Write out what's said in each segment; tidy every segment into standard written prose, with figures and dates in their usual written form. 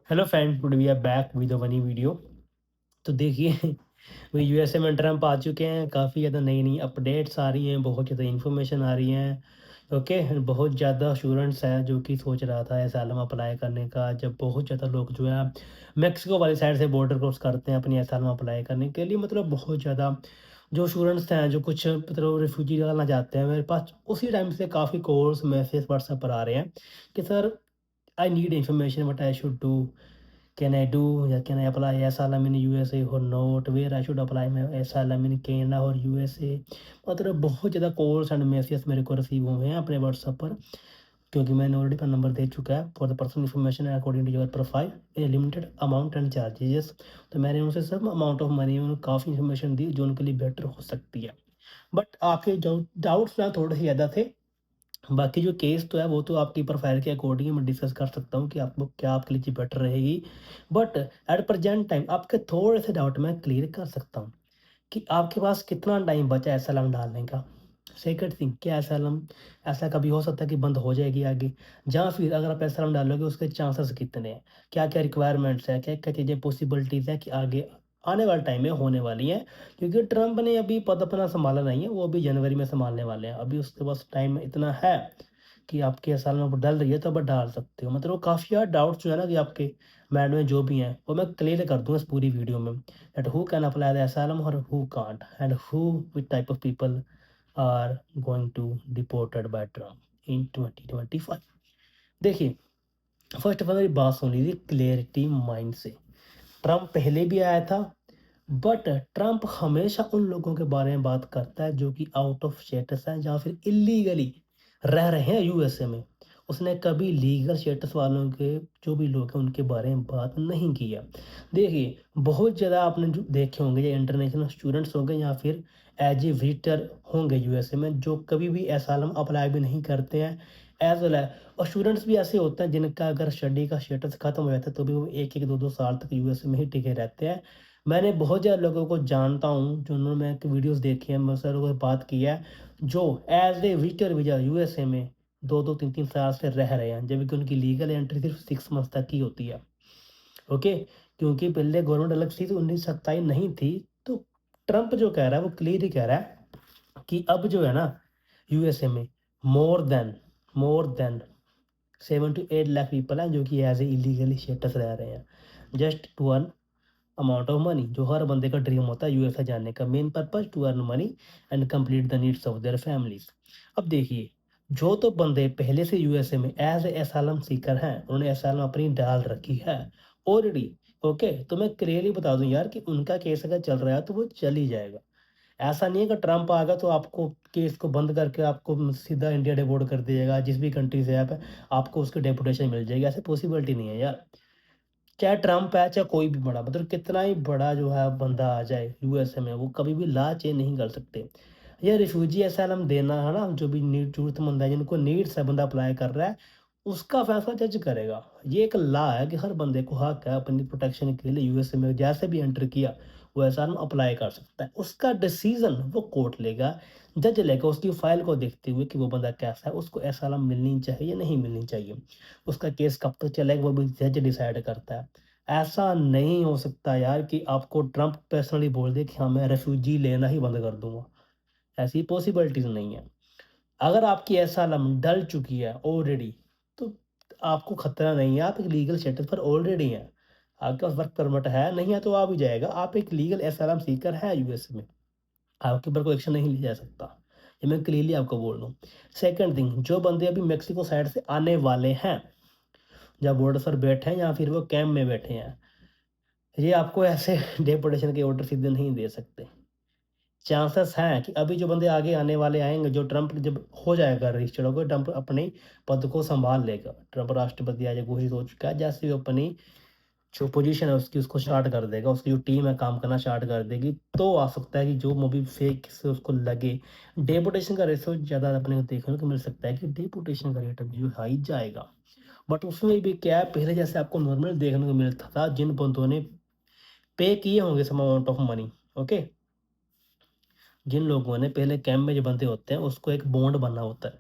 Hello friend, today we are back with a funny video. तो देखिए वो USA में ट्रम्प आ चुके हैं। काफ़ी ज़्यादा नई नई अपडेट्स आ रही हैं, बहुत ज़्यादा इन्फॉर्मेशन आ रही हैं। ओके, बहुत ज़्यादा स्टूडेंट्स हैं जो कि सोच रहा था एसाइलम अप्लाई करने का। जब बहुत ज़्यादा लोग जो है मेक्सिको वाली साइड से बॉर्डर क्रॉस करते हैं अपनी एसाइलम अप्लाई करने के लिए, मतलब बहुत ज़्यादा जो स्टूडेंट्स हैं जो कुछ मतलब रिफ्यूजी डालना चाहते हैं, मेरे पास उसी टाइम से काफ़ी कॉल्स मैसेज व्हाट्सएप पर आ रहे हैं कि sir I need information what I should do, can I do या can I apply asylum in USA or not, where I should apply my asylum in Canada और USA। मतलब बहुत ज़्यादा calls and message मेरे को receive हुए हैं अपने व्हाट्सएप पर, क्योंकि मैंने ऑलरेडी अपना नंबर दे चुका है for the personal information according to your profile in limited amount and charges. तो मैंने उनसे सब अमाउंट ऑफ मनी में काफ़ी इन्फॉर्मेशन दी जो उनके लिए बेटर हो सकती है। बट आपके जो डाउट्स ना थोड़े से ज़्यादा थे। बाकी जो केस तो है वो तो आपकी प्रोफाइल के अकॉर्डिंग मैं डिस्कस कर सकता हूँ कि आपको क्या आपके लिए चीज़ बेटर रहेगी। बट एट प्रेजेंट टाइम आपके थोड़े से डाउट मैं क्लियर कर सकता हूँ कि आपके पास कितना टाइम बचा है एसएलएम डालने का। सेकंड थिंग, क्या एसएलएम ऐसा कभी हो सकता है कि बंद हो जाएगी आगे, या फिर अगर आप एसएलएम डालोगे उसके चांसेस कितने हैं, क्या क्या रिक्वायरमेंट्स है, क्या क्या चीज़ें पॉसिबिलिटीज़ है कि आगे आने वाले टाइम में होने वाली हैं। क्योंकि ट्रंप ने अभी पद अपना संभाला नहीं है, वो अभी जनवरी में संभालने वाले हैं। अभी उसके पास टाइम इतना है कि आपके असाइनमेंट पर डल रही है तो आप डाल सकते हो। मतलब वो काफ़ी ज़्यादा डाउट्स जो है ना कि आपके माइंड में जो भी हैं वो मैं क्लियर कर दूँगा इस पूरी वीडियो में, that who can apply the asylum और who can't and who which type of people are going to deported by Trump in 2025। देखिए, फर्स्ट ऑफ ऑल मेरी बात सुन लीजिए क्लियरिटी माइंड से। ट्रम्प पहले भी आया था, बट ट्रम्प हमेशा उन लोगों के बारे में बात करता है जो कि आउट ऑफ स्टेटस है या फिर इल्लीगली रह रहे हैं यूएसए में। उसने कभी लीगल स्टेटस वालों के जो भी लोग हैं उनके बारे में बात नहीं की है। देखिए, बहुत ज़्यादा आपने जो देखे होंगे या इंटरनेशनल स्टूडेंट्स होंगे या फिर एज ए विजिटर होंगे यूएसए में जो कभी भी एसाइलम अप्लाई भी नहीं करते हैं एज वेल है। और स्टूडेंट्स भी ऐसे होते हैं जिनका अगर स्टडी का स्टेटस खत्म हो जाता है तो भी वो एक एक दो दो साल तक यूएसए में ही टिके रहते हैं। मैंने बहुत ज़्यादा लोगों को जानता हूँ जिन्होंने मैं वीडियोस देखी हैं, बहुत सारे लोगों से बात की है जो as a visitor visa USA में दो दो तीन तीन साल से रह रहे हैं, जबकि उनकी लीगल एंट्री सिर्फ 6 मंथ तक की होती है। ओके, क्योंकि पहले गवर्नमेंट अलग थी तो 1927 नहीं थी। तो ट्रम्प जो कह रहा है वो क्लियर ही कह रहा है कि अब जो है ना यूएसए में more than 7 to 8 lakh people हैं जो कि एज ए इलीगली स्टेटस रह रहे हैं just to earn amount of money. जो हर बंदे का ड्रीम होता है यूएसए जाने का main purpose to earn money and complete the needs of their families. अब देखिए, जो तो बंदे पहले से यूएसए में एज ए एसाइलम सीकर हैं उन्होंने एसाइलम अपनी डाल रखी है ऑलरेडी। ओके, तो मैं क्लियरली बता दूं यार कि उनका केस अगर चल रहा है तो वो चल ही जाएगा। ऐसा नहीं है कि ट्रम्प आ गया तो आपको केस को बंद करके आपको सीधा इंडिया डिपोर्ट कर दिएगा। जिस भी कंट्री से आप है, आपको उसकी डेपुटेशन मिल जाएगी। ऐसे पॉसिबिलिटी नहीं है यार। चाहे ट्रम्प है चाहे कोई भी बड़ा, मतलब कितना ही बड़ा जो है बंदा आ जाए यूएसए में, वो कभी भी ला चेंज नहीं कर सकते। ये रिफ्यूजी असाइलम देना है ना, जो भी नीड जरूरतमंद है जिनको नीड्स है बंदा अप्लाई कर रहा है, उसका फैसला जज करेगा। ये एक लॉ है कि हर बंदे को हक है अपनी प्रोटेक्शन के लिए यूएसए में जैसे भी एंटर किया वो असाइलम अप्लाई कर सकता है। उसका डिसीजन वो कोर्ट लेगा, जज लेगा उसकी फाइल को देखते हुए कि वो बंदा कैसा है, उसको असाइलम मिलनी चाहिए या नहीं मिलनी चाहिए। उसका केस कब तक चलेगा वो भी जज डिसाइड करता है। ऐसा नहीं हो सकता यार कि आपको ट्रम्प पर्सनली बोल दे कि हाँ मैं रेफ्यूजी लेना ही बंद कर दूंगा। ऐसी पॉसिबिलिटीज नहीं है। अगर आपकी एसाइलम डल चुकी है ऑलरेडी तो आपको खतरा नहीं है, आप एक लीगल स्टेटस पर ऑलरेडी हैं। आपके पास वर्क परमिट है, नहीं है तो आ भी जाएगा। आप एक लीगल एसाइलम सीकर है यूएसए में, आपके ऊपर कोई एक्शन नहीं लिया जा सकता। ये मैं क्लियरली आपको बोल रहा हूँ। सेकंड थिंग, जो बंदे अभी मेक्सिको साइड से आने वाले हैं, जब बॉर्डर पर बैठे हैं या फिर वो कैंप में बैठे हैं, ये आपको ऐसे डिपोर्टेशन के ऑर्डर सीधे नहीं दे सकते। चांसेस हैं कि अभी जो बंदे आगे आने वाले आएँगे, जो ट्रम्प जब हो जाएगा रजिस्टर्ड होकर, ट्रम्प अपने पद को सँभाल लेगा। ट्रम्प राष्ट्रपति आज घोषित हो चुका है, जैसे वो अपनी जो पोजीशन है उसकी उसको स्टार्ट कर देगा, उसकी जो टीम है काम करना स्टार्ट कर देगी, तो आ सकता है कि जो मूवी फेक से उसको लगे, डेपुटेशन का रेशो ज़्यादा अपने को देखने को मिल सकता है कि डेपुटेशन का रेट अभी जो हाई जाएगा। बट उसमें भी क्या है, पहले जैसे आपको नॉर्मल देखने को मिलता था, जिन बंदों ने पे किए होंगे some amount of money. Okay, जिन लोगों ने पहले कैंप में जो बंदे होते हैं उसको एक बॉन्ड बनना होता है।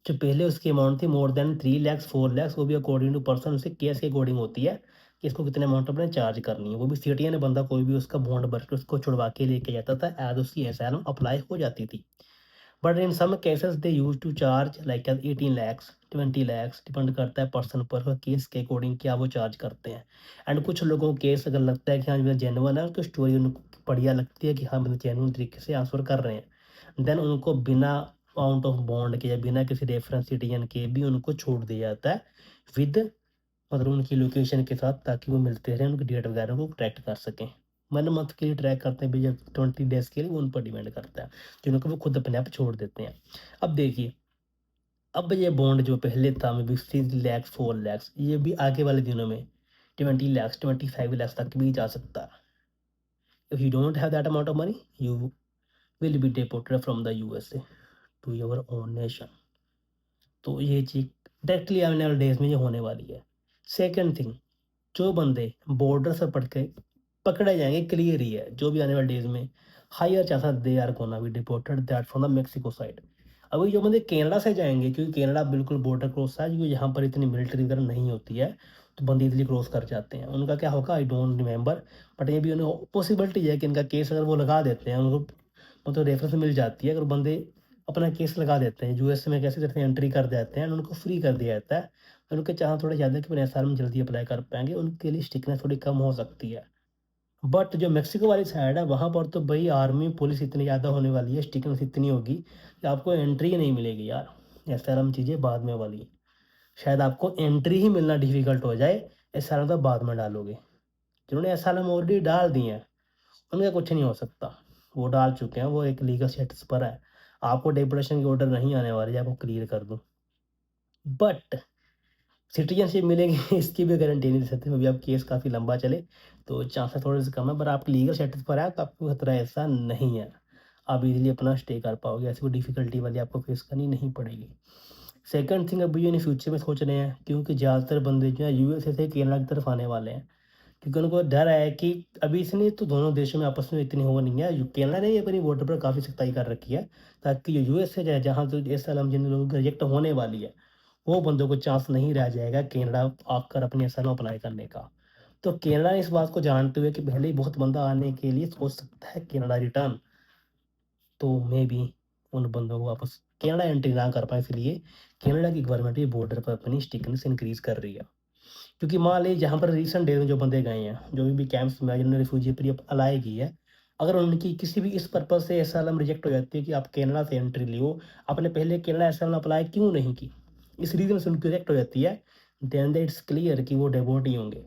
जो पहले उसकी अमाउंट थी मोर देन 3 लाख 4 लाख, वो भी अकॉर्डिंग टू पर्सन उसके केस के अकॉर्डिंग होती है कि इसको कितने अमाउंट अपने चार्ज करनी है। वो भी सिटिजन बंदा कोई भी उसका बॉन्ड भर के उसको छुड़वा के लेके जाता था, एज उसकी एसाइलम अप्लाई हो जाती थी। But in some cases they use to charge like 18 lakhs 20 lakhs, depend करता है पर्सन पर, केस के अकॉर्डिंग क्या वो चार्ज करते हैं। एंड कुछ लोगों को केस अगर लगता है कि हाँ मेरा जेन्युइन है, तो स्टोरी उनको बढ़िया लगती है कि हाँ मतलब जेन्युइन तरीके से आंसर कर रहे हैं, देन उनको बिना अमाउंट ऑफ बॉन्ड के या बिना किसी रेफरेंस सिटीजन के भी उनको छोड़ दिया जाता है विद मतलब उनकी लोकेशन के साथ, ताकि वो मिलते रहें, उनकी डेट वगैरह को ट्रैक कर सकें। 1 मंथ के लिए ट्रैक करते हैं भैया, 20 डेज़ के लिए, वो उन पर डिपेंड करता है, जिनको वो खुद अपने आप छोड़ देते हैं। अब देखिए, अब ये बॉन्ड जो पहले था मे बी 3 लाख 4 लाख, ये भी आगे वाले दिनों में 20 लाख 25 लाख तक भी जा सकता है। If you don't have that amount of money, you will be deported from the USA to your own nation. तो ये चीज़ डायरेक्टली आने वाले डेज में ये होने वाली है। सेकंड थिंग, जो बंदे बॉर्डर से पड़ के पकड़े जाएंगे, क्लियर ही है, जो भी आने वाले डेज में higher chances they are gonna be deported that from the Mexico side. अभी जो बंदे कनाडा से जाएंगे, क्योंकि कनाडा बिल्कुल बॉर्डर क्रॉस है, क्योंकि यहाँ पर इतनी मिलिट्री वगैरह नहीं होती है, तो बंदे इजली क्रॉस कर जाते हैं। उनका क्या होगा आई डोंट रिमेंबर, बट ये भी उन्हें पॉसिबिलिटी है कि इनका केस अगर वो लगा देते हैं, उनको मतलब रेफरेंस मिल जाती है, अगर बंदे अपना केस लगा देते हैं यूएसए में, कैसे जैसे एंट्री कर देते हैं, उनको फ्री कर दिया जाता है, तो उनके चांस थोड़े ज़्यादा कि वो एसआर में जल्दी अप्लाई कर पाएंगे, उनके लिए स्टिकनेस थोड़ी कम हो सकती है। बट जो मेक्सिको वाली साइड है, वहाँ पर तो भाई आर्मी पुलिस इतनी ज़्यादा होने वाली है, स्टिकनेस इतनी होगी कि आपको एंट्री ही नहीं मिलेगी यार। एसआरएम चीज़ें बाद में वाली है, शायद आपको एंट्री ही मिलना डिफिकल्ट हो जाए, एसआरएम तो बाद में डालोगे। जिन्होंने एसआरएम ऑलरेडी डाल दिए हैं, उनका कुछ नहीं हो सकता, वो डाल चुके हैं, वो एक लीगल स्टेटस पर है। आपको डिप्रेशन की ऑर्डर नहीं आने वाली है, आपको क्लियर कर दूँ। बट सिटीज़नशिप मिलेगी इसकी भी गारंटी नहीं दे सकते, अभी अब केस काफ़ी लंबा चले, तो चांसेस थोड़े-से कम है, पर आप लीगल स्टेटस पर है, तो आपको खतरा ऐसा नहीं है। आप इज़िली अपना स्टे कर पाओगे, ऐसी कोई डिफ़िकल्टी वाली आपको फेस करनी नहीं पड़ेगी। सेकंड थिंग, अभी ये इन फ्यूचर में सोच रहे हैं, क्योंकि ज़्यादातर बंदे जो है यूएसए से कनाडा की तरफ आने वाले हैं। क्योंकि उनको डर है कि अभी इसलिए तो दोनों देशों में आपस में इतनी वो नहीं है, कनाडा ने अपनी बॉर्डर पर काफ़ी सख्ताई कर रखी है, ताकि जो यूएसए है, जहाँ तो इस साल हम जिन लोगों की रिजेक्ट होने वाली है, वो बंदों को चांस नहीं रह जाएगा कनाडा आकर अपनी असाइलम अप्लाई करने का। तो कनाडा इस बात को जानते हुए कि पहले ही बहुत बंदा आने के लिए सोच सकता है कनाडा रिटर्न, तो मे बी उन बंदों को वापस कनाडा एंट्री ना कर पाए, इसलिए कनाडा की गवर्नमेंट भी बॉर्डर पर अपनी स्टिकनेस इंक्रीज कर रही है। क्योंकि मान लीजिए जहाँ पर रिसेंट डेज में जो बंदे गए हैं, जो भी कैंप्स में जिन्होंने रिफ्यूजी प्री अप्लाई की है, अगर उनकी किसी भी इस पर्पज़ से एसाइलम रिजेक्ट हो जाती है कि आप कनाडा से एंट्री लियो, आपने पहले कनाडा एसाइलम अप्लाई क्यों नहीं की, इस रीज़न से उनकी रिजेक्ट हो जाती है, देन इट्स क्लियर कि वो डेपोर्ट ही होंगे।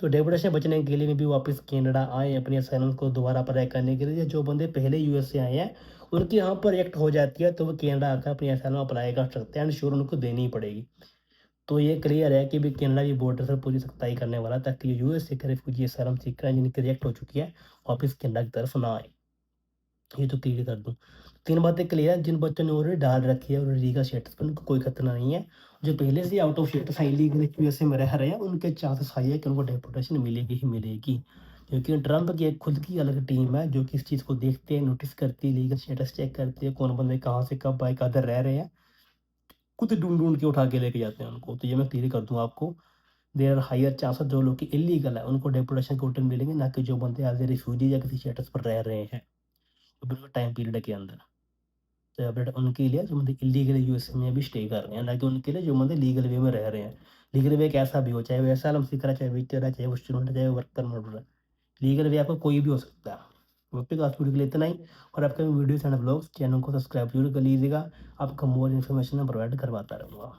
तो डेपोटेशन से बचने के लिए भी वापस कनाडा आए अपनी असाइलम को दोबारा अप्लाई करने के लिए। जो बंदे पहले यूएस से आए हैं, उनकी यहाँ पर रिजेक्ट हो जाती है, तो वो कनाडा आकर अपनी असाइलम अप्लाई कर सकते हैं, एंड श्योर उनको देनी ही पड़ेगी। तो ये क्लियर है कि भी कनाडा भी बॉर्डर से पूरी सख्ताई करने वाला है, ताकि यूएस से करे रिफ्यूजी असylum सीकर हैं जिनकी रिजेक्ट हो चुकी है, वापस कनाडा की तरफ ना आए। ये तो क्लियर कर दूँ। 3 बातें क्लियर हैं, जिन बच्चों ने ऑलरेडी डाल रखी है और लीगल स्टेटस पर, उनको कोई खतरा नहीं है। जो पहले से आउट ऑफ स्टेटस है, इलीगल यूएसए में रह रहे हैं, उनके चांसेस हाई है कि उनको डिपोर्टेशन मिलेगी ही मिलेगी। क्योंकि ट्रंप की एक खुद की अलग टीम है, जो कि इस चीज़ को देखते हैं, नोटिस करती है, लीगल स्टेटस चेक करती है, कौन बंदे कहाँ से कब आए, कदर रह रहे हैं, खुद ढूँढ-ढूँढ के उठा के लेके जाते हैं उनको। तो ये मैं क्लियर कर दूँ आपको। देयर आर हायर चांसेस जो लोग की इल्लीगल है, उनको डिपोर्टेशन के ऑर्डर मिलेंगे, ना कि जो बंदे एज़ ए रिफ्यूजी या किसी स्टेटस पर रह रहे हैं, बिल्कुल टाइम पीरियड के अंदर। तो अपडेट उनके लिए जो बंदे इल्लीगल यूएसए में भी स्टे कर रहे हैं, ना कि उनके लिए जो बंदे लीगल वे में रह रहे हैं। लीगल वे कैसा भी हो, चाहे वो एसाइलम सीकर है, चाहे विजिटर है, चाहे वो स्टूडेंट है, चाहे वो वर्क परमिट है। लीगल वे आपका कोई भी हो सकता है। ओके, तो आज वीडियो के लिए इतना ही, और आपका वीडियोज़ एंड व्लॉग्स चैनल को सब्सक्राइब जरूर कर लीजिएगा। आपको मोर इन्फॉर्मेशन मैं प्रोवाइड करवाता रहूँगा।